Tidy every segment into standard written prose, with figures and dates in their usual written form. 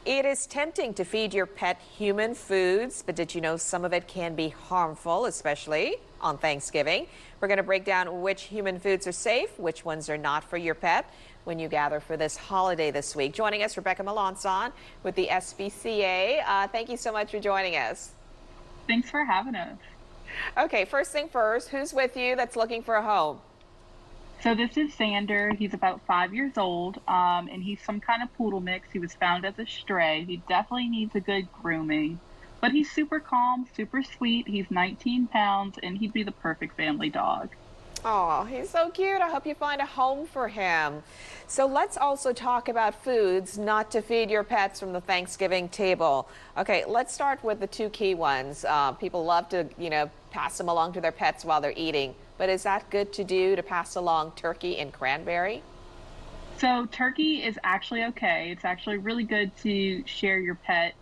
It is tempting to feed your pet human foods, but did you know some of it can be harmful, especially on Thanksgiving? We're going to break down which human foods are safe, which ones are not for your pet when you gather for this holiday this week. Joining us, Rebecca Melanson with the SPCA. Thank you so much for joining us. Thanks for having us. Okay, first thing first, who's with you that's looking for a home? So this is Xander. He's about 5 years old, and he's some kind of poodle mix. He was found as a stray. He definitely needs a good grooming, but he's super calm, super sweet. He's 19 pounds, and he'd be the perfect family dog. Oh, he's so cute. I hope you find a home for him. So let's also talk about foods not to feed your pets from the Thanksgiving table. Okay, let's start with the two key ones. People love to, pass them along to their pets while they're eating. But is that good to do, to pass along turkey and cranberry? So turkey is actually okay. It's actually really good to share your pet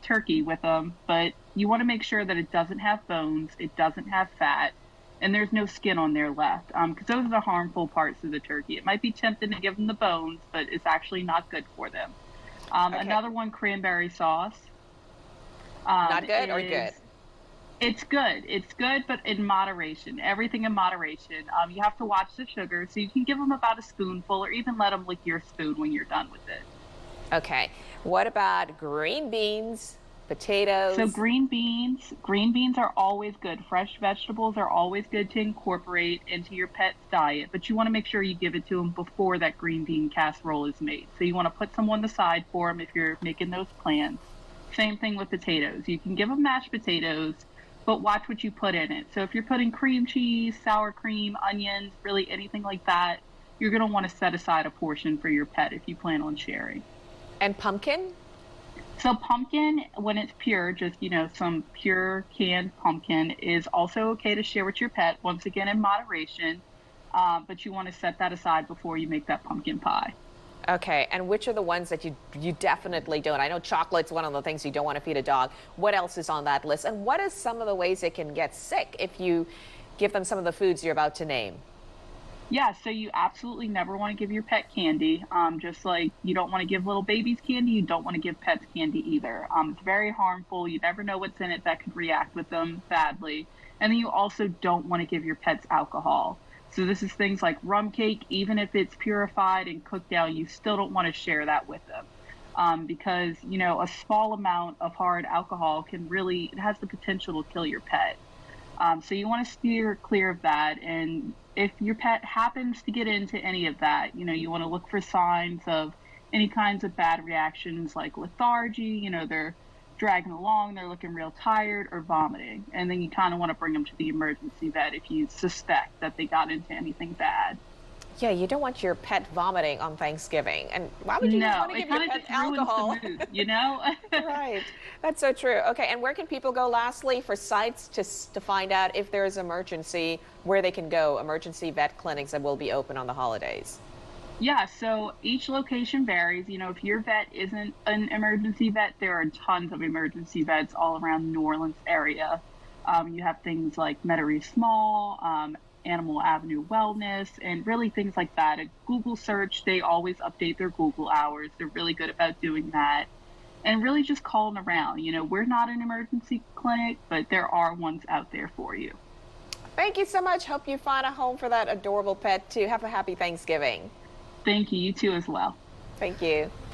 turkey with them, but you want to make sure that it doesn't have bones, it doesn't have fat, and there's no skin on there left, because those are the harmful parts of the turkey. It might be tempting to give them the bones, but it's actually not good for them. Okay. Another one, cranberry sauce. Not good or good? It's good. It's good, but in moderation. Everything in moderation. You have to watch the sugar, so you can give them about a spoonful or even let them lick your spoon when you're done with it. Okay. What about green beans, potatoes? So green beans are always good. Fresh vegetables are always good to incorporate into your pet's diet, but you want to make sure you give it to them before that green bean casserole is made. So you want to put some on the side for them if you're making those plans. Same thing with potatoes. You can give them mashed potatoes, but watch what you put in it. So if you're putting cream cheese, sour cream, onions, really anything like that, you're going to want to set aside a portion for your pet if you plan on sharing. And pumpkin? So pumpkin, when it's pure, just, some pure canned pumpkin is also okay to share with your pet, once again in moderation, but you want to set that aside before you make that pumpkin pie. Okay, and which are the ones that you definitely don't? I know chocolate's one of the things you don't want to feed a dog. What else is on that list? And what is some of the ways they can get sick if you give them some of the foods you're about to name? Yeah, so you absolutely never want to give your pet candy. Just like you don't want to give little babies candy, you don't want to give pets candy either. It's very harmful. You never know what's in it that could react with them badly. And then you also don't want to give your pets alcohol. So this is things like rum cake. Even if it's purified and cooked down, you still don't want to share that with them. Because, a small amount of hard alcohol it has the potential to kill your pet. So you want to steer clear of that. And if your pet happens to get into any of that, you want to look for signs of any kinds of bad reactions like lethargy, they're dragging along, they're looking real tired, or vomiting. And then you kind of want to bring them to the emergency vet if you suspect that they got into anything bad. Yeah, you don't want your pet vomiting on Thanksgiving. And why would you want to give your pet alcohol? The mood, Right. That's so true. Okay, and where can people go lastly for sites to find out if there is emergency, where they can go, emergency vet clinics that will be open on the holidays? Yeah, so each location varies. If your vet isn't an emergency vet, there are tons of emergency vets all around the New Orleans area. You have things like Metairie Small, Animal Avenue Wellness, and really things like that. A Google search, they always update their Google hours. They're really good about doing that. And really just calling around. We're not an emergency clinic, but there are ones out there for you. Thank you so much. Hope you find a home for that adorable pet too. Have a happy Thanksgiving. Thank you. You too as well. Thank you.